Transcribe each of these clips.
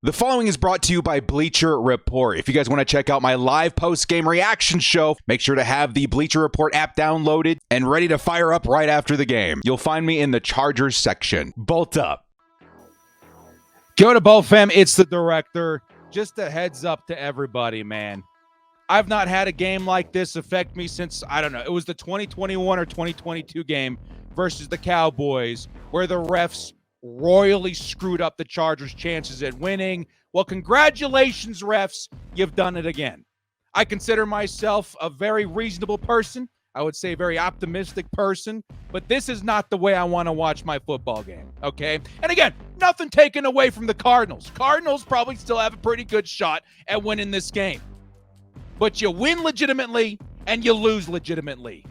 The following is brought to you by Bleacher Report. If you guys want to check out my live post-game reaction show, make sure to have the Bleacher Report app downloaded and ready to fire up right after the game. You'll find me in the Chargers section. Bolt up. Go to Bolt fam, it's the director. Just a heads up to everybody, man. I've not had a game like this affect me since, I don't know, it was the 2021 or 2022 game versus the Cowboys where the refs royally screwed up the Chargers' chances at winning. Well, congratulations, refs. You've done it again. I consider myself a very reasonable person. I would say a very optimistic person, but this is not the way I want to watch my football game, okay? And again, nothing taken away from the Cardinals. Cardinals probably still have a pretty good shot at winning this game. But you win legitimately and you lose legitimately.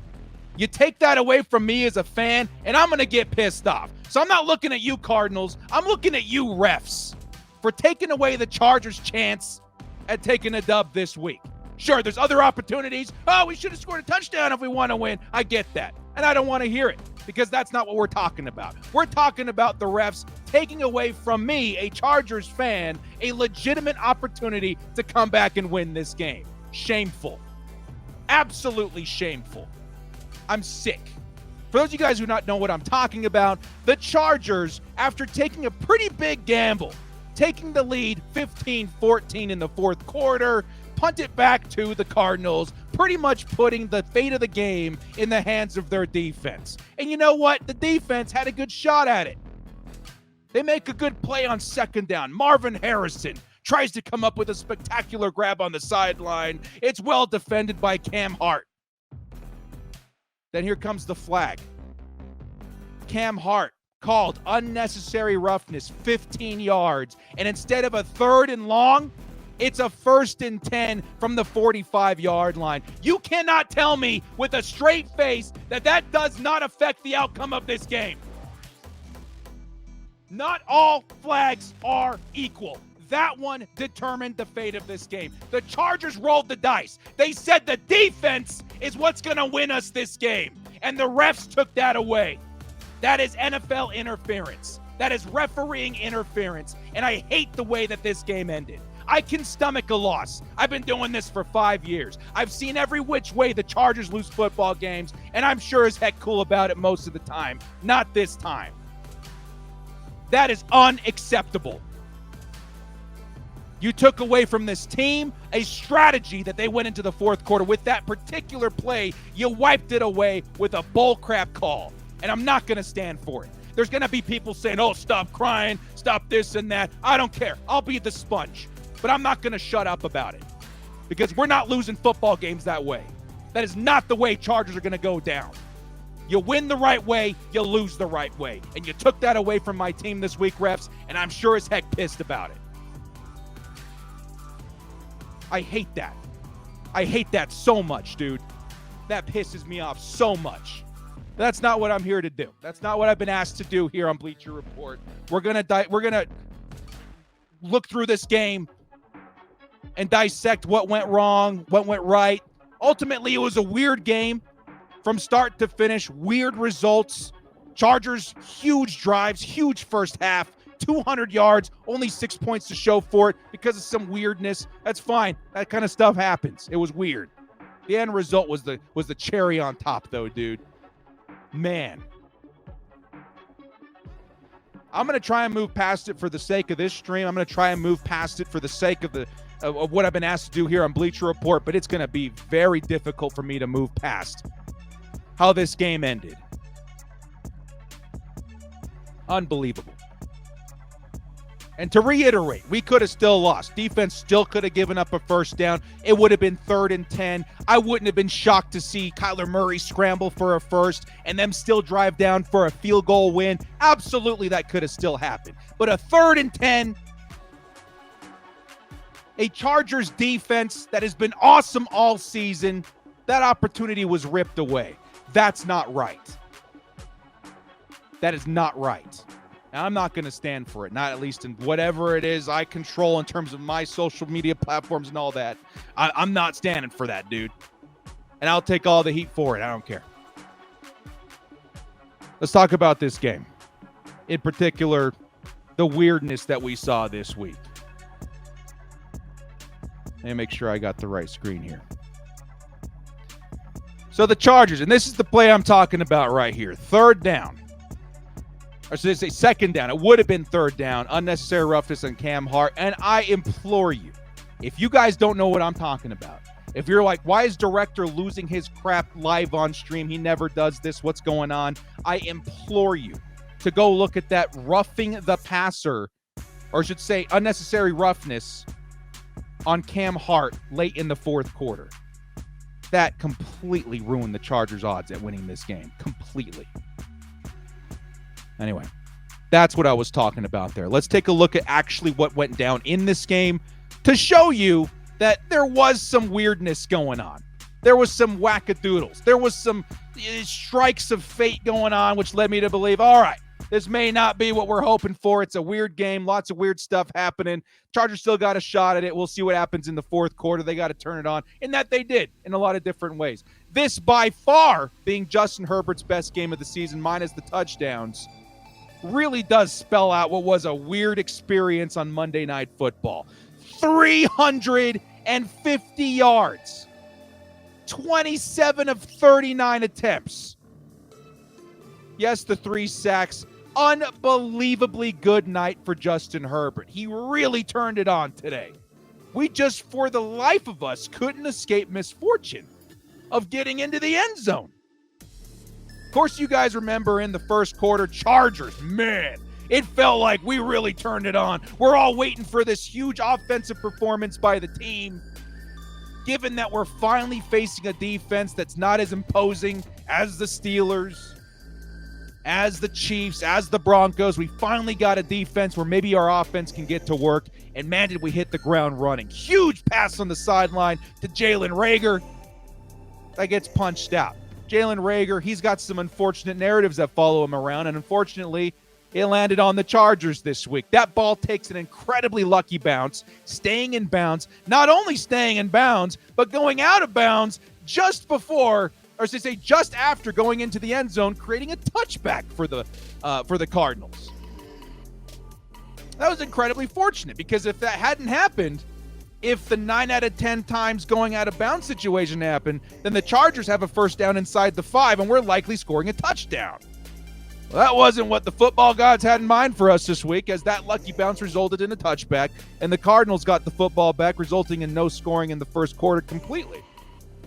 You take that away from me as a fan, and I'm going to get pissed off. So I'm not looking at you, Cardinals. I'm looking at you, refs, for taking away the Chargers' chance at taking a dub this week. Sure, there's other opportunities. Oh, we should have scored a touchdown if we want to win. I get that. And I don't want to hear it because that's not what we're talking about. We're talking about the refs taking away from me, a Chargers fan, a legitimate opportunity to come back and win this game. Shameful. Absolutely shameful. I'm sick. For those of you guys who not know what I'm talking about, the Chargers, after taking a pretty big gamble, taking the lead 15-14 in the fourth quarter, punt it back to the Cardinals, pretty much putting the fate of the game in the hands of their defense. And you know what? The defense had a good shot at it. They make a good play on second down. Marvin Harrison tries to come up with a spectacular grab on the sideline. It's well defended by Cam Hart. Then here comes the flag. Cam Hart called unnecessary roughness, 15 yards. And instead of a 3rd and long, it's a 1st and 10 from the 45-yard line. You cannot tell me with a straight face that that does not affect the outcome of this game. Not all flags are equal. That one determined the fate of this game. The Chargers rolled the dice. They said the defense is what's going to win us this game. And the refs took that away. That is NFL interference. That is refereeing interference. And I hate the way that this game ended. I can stomach a loss. I've been doing this for 5 years. I've seen every which way the Chargers lose football games, and I'm sure as heck cool about it most of the time. Not this time. That is unacceptable. You took away from this team a strategy that they went into the fourth quarter with that particular play. You wiped it away with a bullcrap call, and I'm not going to stand for it. There's going to be people saying, oh, stop crying, stop this and that. I don't care. I'll be the sponge, but I'm not going to shut up about it because we're not losing football games that way. That is not the way Chargers are going to go down. You win the right way, you lose the right way, and you took that away from my team this week, refs, and I'm sure as heck pissed about it. I hate that. I hate that so much, dude. That pisses me off so much. That's not what I'm here to do. That's not what I've been asked to do here on Bleacher Report. We're gonna look through this game and dissect what went wrong, what went right. Ultimately, it was a weird game from start to finish. Weird results. Chargers, huge drives, huge first half. 200 yards, only 6 points to show for it because of some weirdness. That's fine. That kind of stuff happens. It was weird. The end result was the cherry on top, though, dude. Man. I'm going to try and move past it for the sake of this stream. I'm going to try and move past it for the sake of what I've been asked to do here on Bleacher Report, but it's going to be very difficult for me to move past how this game ended. Unbelievable. And to reiterate, we could have still lost. Defense still could have given up a first down. It would have been 3rd and 10. I wouldn't have been shocked to see Kyler Murray scramble for a first and them still drive down for a field goal win. Absolutely, that could have still happened. But a 3rd and 10, a Chargers defense that has been awesome all season, that opportunity was ripped away. That's not right. That is not right. Now, I'm not going to stand for it, not at least in whatever it is I control in terms of my social media platforms and all that. I'm not standing for that, dude. And I'll take all the heat for it. I don't care. Let's talk about this game. In particular, the weirdness that we saw this week. Let me make sure I got the right screen here. So the Chargers, and this is the play I'm talking about right here. Third down. Or should I say second down? It would have been third down. Unnecessary roughness on Cam Hart. And I implore you, if you guys don't know what I'm talking about, if you're like, why is director losing his crap live on stream? He never does this. What's going on? I implore you to go look at that roughing the passer, or I should say unnecessary roughness on Cam Hart late in the fourth quarter. That completely ruined the Chargers' odds at winning this game. Completely. Anyway, that's what I was talking about there. Let's take a look at actually what went down in this game to show you that there was some weirdness going on. There was some wackadoodles. There was some strikes of fate going on, which led me to believe, all right, this may not be what we're hoping for. It's a weird game. Lots of weird stuff happening. Chargers still got a shot at it. We'll see what happens in the fourth quarter. They got to turn it on. And that they did in a lot of different ways. This, by far, being Justin Herbert's best game of the season, minus the touchdowns, really does spell out what was a weird experience on Monday Night Football. 350 yards. 27 of 39 attempts. Yes, the 3 sacks. Unbelievably good night for Justin Herbert. He really turned it on today. We just, for the life of us, couldn't escape misfortune of getting into the end zone. Of course, you guys remember in the first quarter, Chargers, man, it felt like we really turned it on. We're all waiting for this huge offensive performance by the team. Given that we're finally facing a defense that's not as imposing as the Steelers, as the Chiefs, as the Broncos, we finally got a defense where maybe our offense can get to work. And man, did we hit the ground running. Huge pass on the sideline to Jalen Reagor. That gets punched out. Jalen Reagor, he's got some unfortunate narratives that follow him around. And unfortunately, it landed on the Chargers this week. That ball takes an incredibly lucky bounce, staying in bounds. Not only staying in bounds, but going out of bounds just before, or should I say just after going into the end zone, creating a touchback for the Cardinals. That was incredibly fortunate, because if that hadn't happened, if the 9 out of 10 times going out of bounds situation happened, then the Chargers have a first down inside the 5, and we're likely scoring a touchdown. Well, that wasn't what the football gods had in mind for us this week, as that lucky bounce resulted in a touchback, and the Cardinals got the football back, resulting in no scoring in the first quarter completely.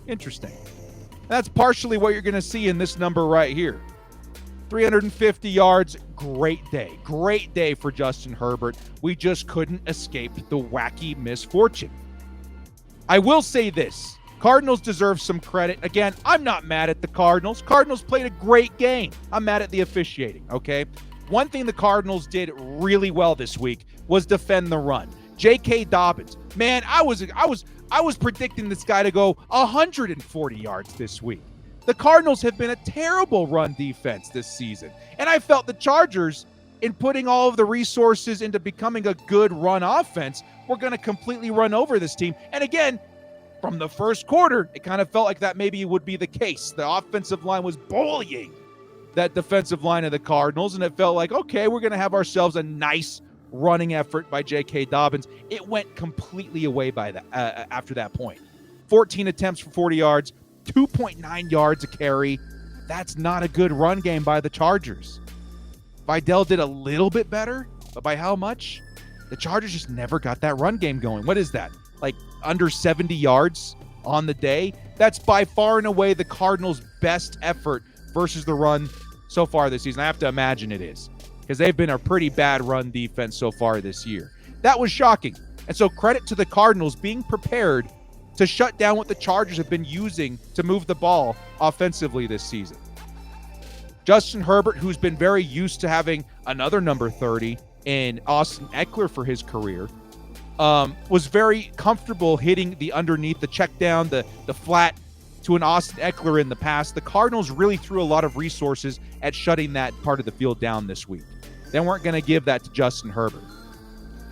Interesting. That's partially what you're going to see in this number right here. 350 yards, great day. Great day for Justin Herbert. We just couldn't escape the wacky misfortune. I will say this. Cardinals deserve some credit. Again, I'm not mad at the Cardinals. Cardinals played a great game. I'm mad at the officiating, okay? One thing the Cardinals did really well this week was defend the run. J.K. Dobbins, man, I was predicting this guy to go 140 yards this week. The Cardinals have been a terrible run defense this season, and I felt the Chargers, in putting all of the resources into becoming a good run offense, were going to completely run over this team. And again, from the first quarter, it kind of felt like that maybe would be the case. The offensive line was bullying that defensive line of the Cardinals, and it felt like, okay, we're going to have ourselves a nice running effort by J.K. Dobbins. It went completely away by that after that point. 14 attempts for 40 yards, 2.9 yards a carry. That's not a good run game by the Chargers. Vidal did a little bit better, but by how much? The Chargers just never got that run game going. What is that? Like under 70 yards on the day? That's by far and away the Cardinals' best effort versus the run so far this season. I have to imagine it is, because they've been a pretty bad run defense so far this year. That was shocking. And so credit to the Cardinals being prepared to shut down what the Chargers have been using to move the ball offensively this season. Justin Herbert, who's been very used to having another number 30 in Austin Eckler for his career, was very comfortable hitting the underneath, the check down, the flat to an Austin Eckler in the past. The Cardinals really threw a lot of resources at shutting that part of the field down this week. They weren't going to give that to Justin Herbert.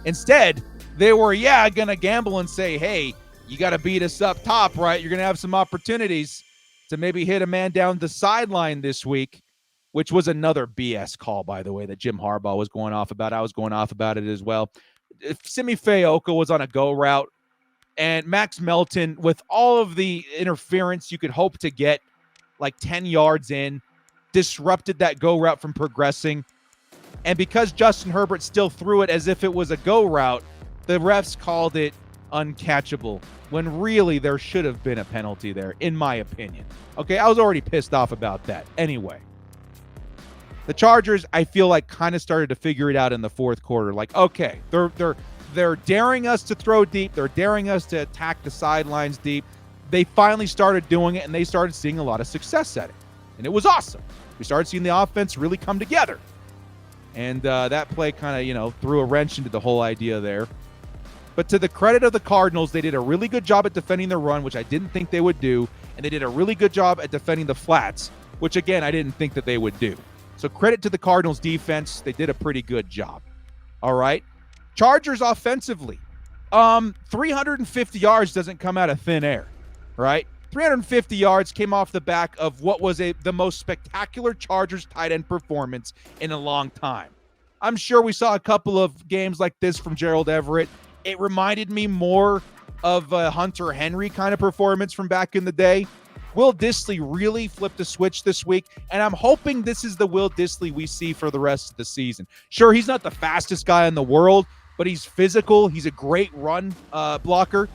Instead, they were, going to gamble and say, hey, you got to beat us up top, right? You're going to have some opportunities to maybe hit a man down the sideline this week, which was another BS call, by the way, that Jim Harbaugh was going off about. I was going off about it as well. If Simi Fehoko was on a go route, And Max Melton, with all of the interference you could hope to get, like 10 yards in, disrupted that go route from progressing. And because Justin Herbert still threw it as if it was a go route, the refs called it uncatchable, when really there should have been a penalty there, in my opinion. Okay, I was already pissed off about that. Anyway, the Chargers, I feel like, kind of started to figure it out in the fourth quarter. Like, okay, they're daring us to throw deep. They're daring us to attack the sidelines deep. They finally started doing it, and they started seeing a lot of success at it. And it was awesome. We started seeing the offense really come together. And that play kind of, threw a wrench into the whole idea there. But to the credit of the Cardinals, they did a really good job at defending the run, which I didn't think they would do. And they did a really good job at defending the flats, which, again, I didn't think that they would do. So credit to the Cardinals defense. They did a pretty good job. All right. Chargers offensively. 350 yards doesn't come out of thin air, right? 350 yards came off the back of what was the most spectacular Chargers tight end performance in a long time. I'm sure we saw a couple of games like this from Gerald Everett. It reminded me more of a Hunter Henry kind of performance from back in the day. Will Dissly really flipped a switch this week, and I'm hoping this is the Will Dissly we see for the rest of the season. Sure, he's not the fastest guy in the world, but he's physical. He's a great run blocker.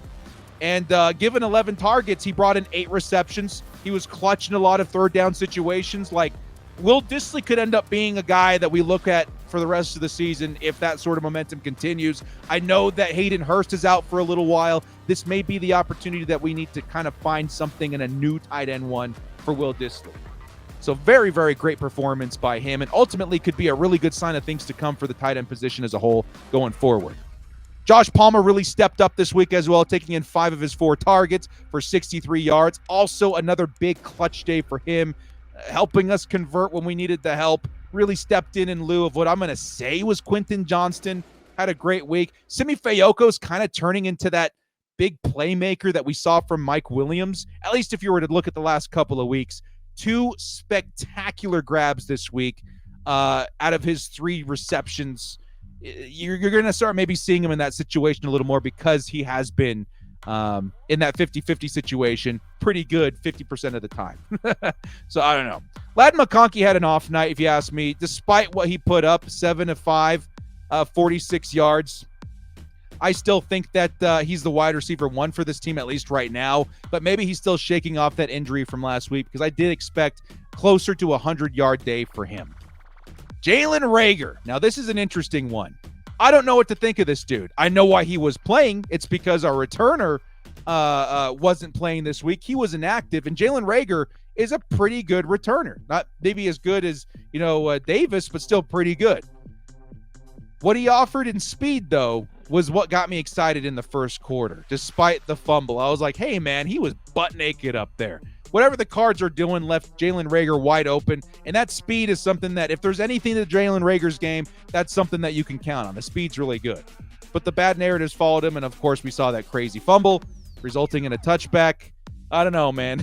And given 11 targets, he brought in 8 receptions. He was clutch in a lot of third down situations. Like, Will Dissly could end up being a guy that we look at for the rest of the season if that sort of momentum continues. I know that Hayden Hurst is out for a little while. This may be the opportunity that we need to kind of find something in a new tight end one for Will Dissly. So very, very great performance by him, and ultimately could be a really good sign of things to come for the tight end position as a whole going forward. Josh Palmer really stepped up this week as well, taking in 5 of his 4 targets for 63 yards. Also another big clutch day for him, helping us convert when we needed the help. Really stepped in lieu of what I'm going to say was Quentin Johnston. Had a great week. Simi Fehoko's kind of turning into that big playmaker that we saw from Mike Williams, at least if you were to look at the last couple of weeks. 2 spectacular grabs this week out of his 3 receptions. You're going to start maybe seeing him in that situation a little more because he has been in that 50-50 situation pretty good 50% of the time. So I don't know. Ladd McConkey had an off night, if you ask me, despite what he put up, 7 of 5, 46 yards. I still think that he's the wide receiver 1 for this team, at least right now, but maybe he's still shaking off that injury from last week because I did expect closer to a 100-yard day for him. Jalen Reagor. Now, this is an interesting one. I don't know what to think of this dude. I know why he was playing. It's because our returner wasn't playing this week. He was inactive, and Jalen Reagor is a pretty good returner. Not maybe as good as, Davis, but still pretty good. What he offered in speed, though, was what got me excited in the first quarter, despite the fumble. I was like, hey, man, he was butt naked up there. Whatever the Cards are doing left Jalen Reagor wide open, and that speed is something that if there's anything to Jalen Reagor's game, that's something that you can count on. The speed's really good. But the bad narratives followed him, and of course we saw that crazy fumble, resulting in a touchback. I don't know, man.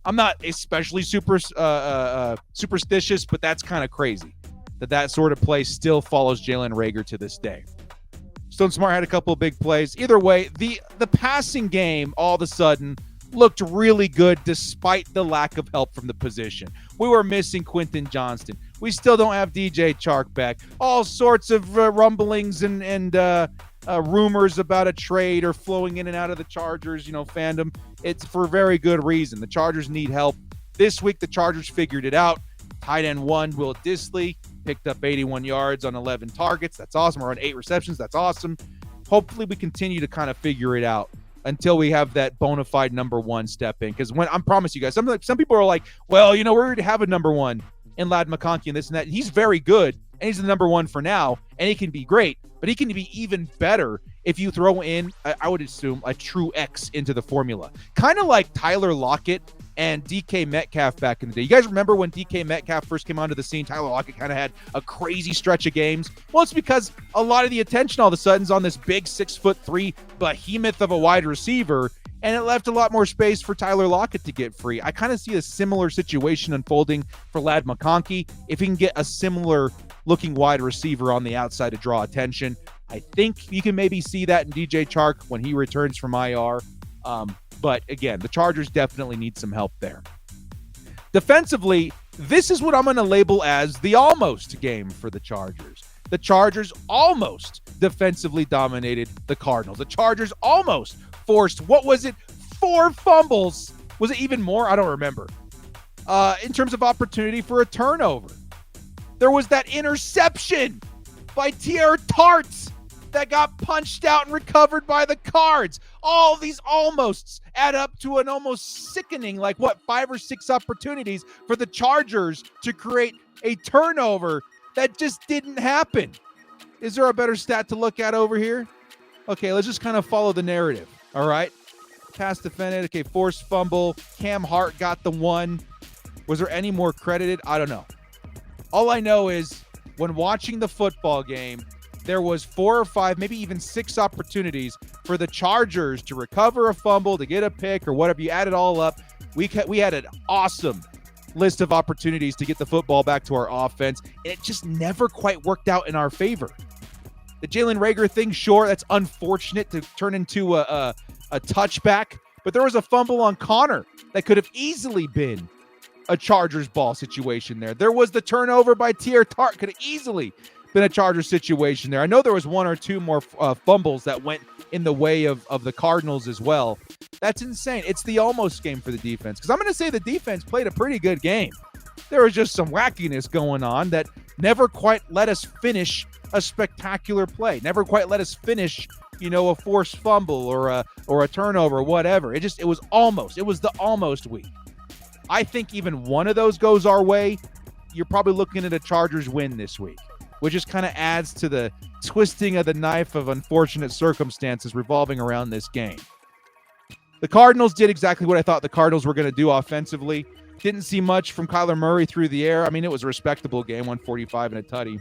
I'm not especially superstitious, but that's kind of crazy that sort of play still follows Jalen Reagor to this day. Stone Smart had a couple of big plays. Either way, the passing game all of a sudden looked really good despite the lack of help from the position. We were missing Quentin Johnston. We still don't have DJ Chark back. All sorts of rumblings and rumors about a trade are flowing in and out of the Chargers, fandom. It's for very good reason. The Chargers need help. This week, the Chargers figured it out. Tight end 1, Will Dissly, picked up 81 yards on 11 targets. That's awesome. We're on 8 receptions. That's awesome. Hopefully, we continue to kind of figure it out until we have that bona fide number 1 step in. Because I promise you guys, some people are like, well, we already have a number 1 in Ladd McConkey and this and that. He's very good, and he's the number 1 for now, and he can be great, but he can be even better if you throw in, I would assume, a true X into the formula. Kind of like Tyler Lockett and DK Metcalf back in the day. You guys remember when DK Metcalf first came onto the scene? Tyler Lockett kind of had a crazy stretch of games. Well, it's because a lot of the attention all of a sudden is on this big 6'3" behemoth of a wide receiver, and it left a lot more space for Tyler Lockett to get free. I kind of see a similar situation unfolding for Ladd McConkey. If he can get a similar looking wide receiver on the outside to draw attention, I think you can maybe see that in DJ Chark when he returns from IR. But again, the Chargers definitely need some help there. Defensively, this is what I'm going to label as the almost game for the Chargers. The Chargers almost defensively dominated the Cardinals. The Chargers almost forced, 4 fumbles? Was it even more? I don't remember. In terms of opportunity for a turnover. There was that interception by T.R. Tarts that got punched out and recovered by the Cards. All these almosts add up to an almost sickening, 5 or 6 opportunities for the Chargers to create a turnover that just didn't happen. Is there a better stat to look at over here? Okay, let's just kind of follow the narrative, all right? Pass defended, okay, forced fumble. Cam Hart got the 1. Was there any more credited? I don't know. All I know is when watching the football game, there was 4 or 5, maybe even 6 opportunities for the Chargers to recover a fumble, to get a pick, or whatever. You add it all up, we had an awesome list of opportunities to get the football back to our offense, and it just never quite worked out in our favor. The Jalen Reagor thing, sure, that's unfortunate to turn into a touchback, but there was a fumble on Connor that could have easily been a Chargers ball situation there. There was the turnover by T.R. Tart, could have easily been a Chargers situation there. I know there was 1 or 2 more fumbles that went in the way of the Cardinals as well. That's insane. It's the almost game for the defense, because I'm going to say the defense played a pretty good game. There was just some wackiness going on that never quite let us finish a spectacular play, never quite let us finish, a forced fumble or a turnover, whatever. It was the almost week. I think even one of those goes our way, you're probably looking at a Chargers win this week, which just kind of adds to the twisting of the knife of unfortunate circumstances revolving around this game. The Cardinals did exactly what I thought the Cardinals were going to do offensively. Didn't see much from Kyler Murray through the air. I mean, it was a respectable game, 145 and a tutty,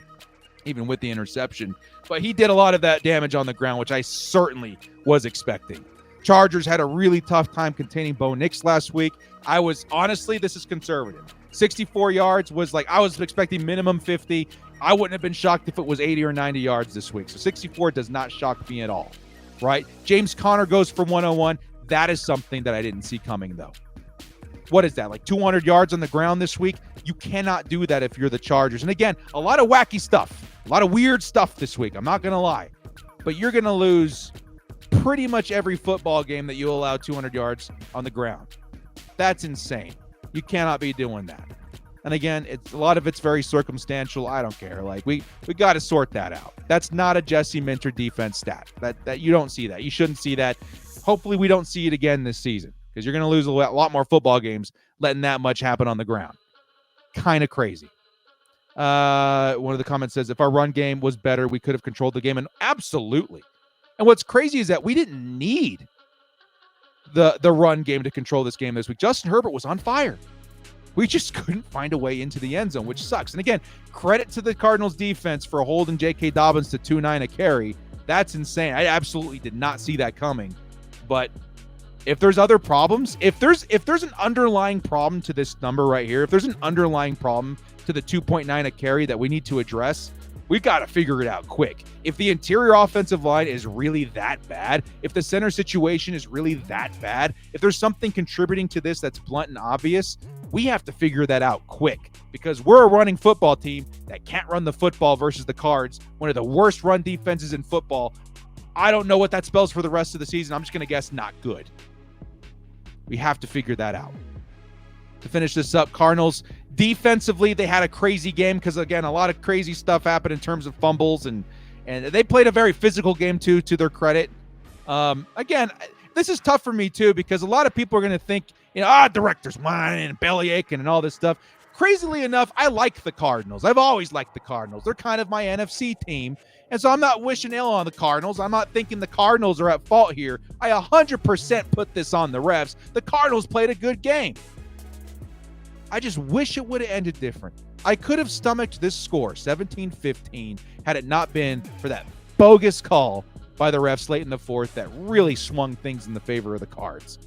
even with the interception. But he did a lot of that damage on the ground, which I certainly was expecting. Chargers had a really tough time containing Bo Nix last week. This is conservative. 64 yards was I was expecting minimum 50. I wouldn't have been shocked if it was 80 or 90 yards this week. So 64 does not shock me at all, right? James Conner goes for 101. That is something that I didn't see coming, though. What is that, 200 yards on the ground this week? You cannot do that if you're the Chargers. And again, a lot of wacky stuff, a lot of weird stuff this week. I'm not going to lie. But you're going to lose pretty much every football game that you allow 200 yards on the ground. That's insane. You cannot be doing that. And again, a lot of it's very circumstantial. I don't care. We got to sort that out. That's not a Jesse Minter defense stat. That you don't see that. You shouldn't see that. Hopefully we don't see it again this season, because you're going to lose a lot more football games letting that much happen on the ground. Kind of crazy. One of the comments says, if our run game was better, we could have controlled the game. And absolutely. And what's crazy is that we didn't need the run game to control this game this week. Justin Herbert was on fire. We just couldn't find a way into the end zone, which sucks. And again, credit to the Cardinals defense for holding J.K. Dobbins to 2.9 a carry. That's insane. I absolutely did not see that coming. But if there's other problems, if there's an underlying problem to this number right here, if there's an underlying problem to the 2.9 a carry that we need to address, we've got to figure it out quick. If the interior offensive line is really that bad, if the center situation is really that bad, if there's something contributing to this that's blunt and obvious, we have to figure that out quick, because we're a running football team that can't run the football versus the Cards, one of the worst run defenses in football. I don't know what that spells for the rest of the season. I'm just going to guess not good. We have to figure that out. To finish this up, Cardinals defensively, they had a crazy game because, again, a lot of crazy stuff happened in terms of fumbles, and they played a very physical game too, to their credit. Again, this is tough for me too, because a lot of people are going to think, director's whining and belly aching and all this stuff. Crazily enough, I like the Cardinals. I've always liked the Cardinals. They're kind of my NFC team. And so I'm not wishing ill on the Cardinals. I'm not thinking the Cardinals are at fault here. I 100% put this on the refs. The Cardinals played a good game. I just wish it would have ended different. I could have stomached this score, 17-15, had it not been for that bogus call by the refs late in the fourth that really swung things in the favor of the Cards.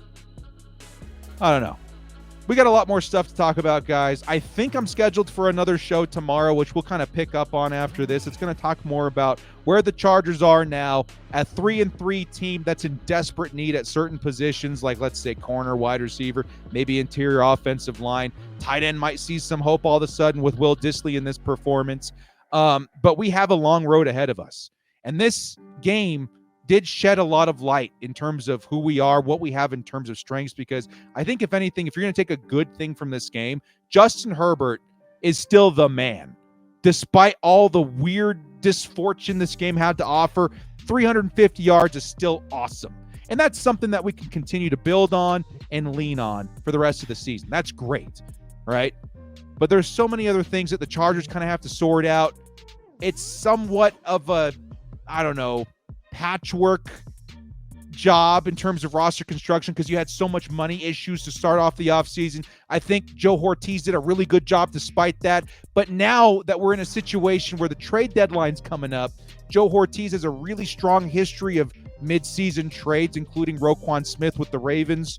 I don't know. we got a lot more stuff to talk about, guys. I think I'm scheduled for another show tomorrow, which we'll kind of pick up on after this. It's going to talk more about where the Chargers are now, a 3-3 team that's in desperate need at certain positions, like let's say corner, wide receiver, maybe interior offensive line. Tight end might see some hope all of a sudden with Will Dissly in this performance. But we have a long road ahead of us. And this game did shed a lot of light in terms of who we are, what we have in terms of strengths, because I think, if anything, if you're going to take a good thing from this game, Justin Herbert is still the man. Despite all the weird misfortune this game had to offer, 350 yards is still awesome. And that's something that we can continue to build on and lean on for the rest of the season. That's great, right? But there's so many other things that the Chargers kind of have to sort out. It's somewhat of a, patchwork job in terms of roster construction, because you had so much money issues to start off the offseason. I think Joe Ortiz did a really good job despite that. But now that we're in a situation where the trade deadline's coming up, Joe Ortiz has a really strong history of mid-season trades, including Roquan Smith with the Ravens.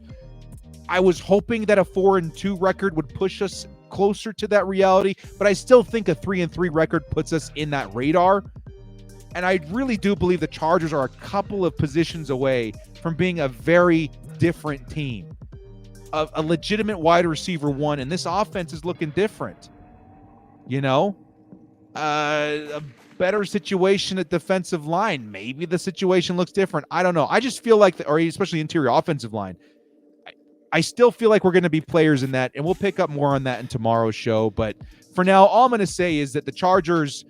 I was hoping that a 4-2 record would push us closer to that reality, but I still think a 3-3 record puts us in that radar. And I really do believe the Chargers are a couple of positions away from being a very different team. A legitimate wide receiver one, and this offense is looking different. A better situation at defensive line. Maybe the situation looks different. I don't know. I just feel like, or especially interior offensive line, I still feel like we're going to be players in that, and we'll pick up more on that in tomorrow's show. But for now, all I'm going to say is that the Chargers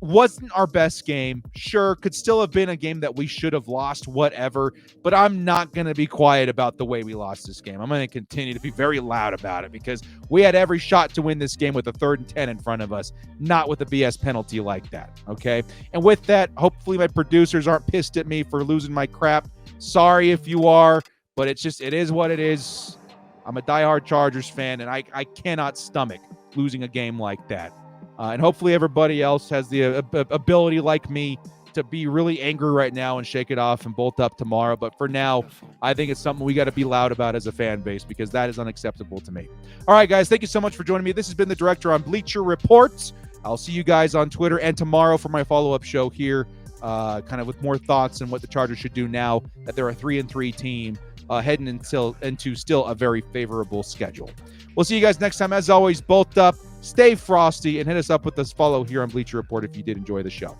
wasn't our best game. Sure, could still have been a game that we should have lost, whatever, but I'm not going to be quiet about the way we lost this game. I'm going to continue to be very loud about it, because we had every shot to win this game with a 3rd and 10 in front of us, not with a BS penalty like that, okay? And with that, hopefully my producers aren't pissed at me for losing my crap. Sorry if you are, but it is what it is. I'm a diehard Chargers fan, and I cannot stomach losing a game like that. And hopefully everybody else has the ability, like me, to be really angry right now and shake it off and bolt up tomorrow. But for now, I think it's something we got to be loud about as a fan base, because that is unacceptable to me. All right, guys, thank you so much for joining me. This has been the Director on Bleacher Report. I'll see you guys on Twitter and tomorrow for my follow-up show here, kind of with more thoughts on what the Chargers should do now that they're a 3-3 team, heading into still a very favorable schedule. We'll see you guys next time. As always, bolt up, stay frosty, and hit us up with this follow here on Bleacher Report if you did enjoy the show.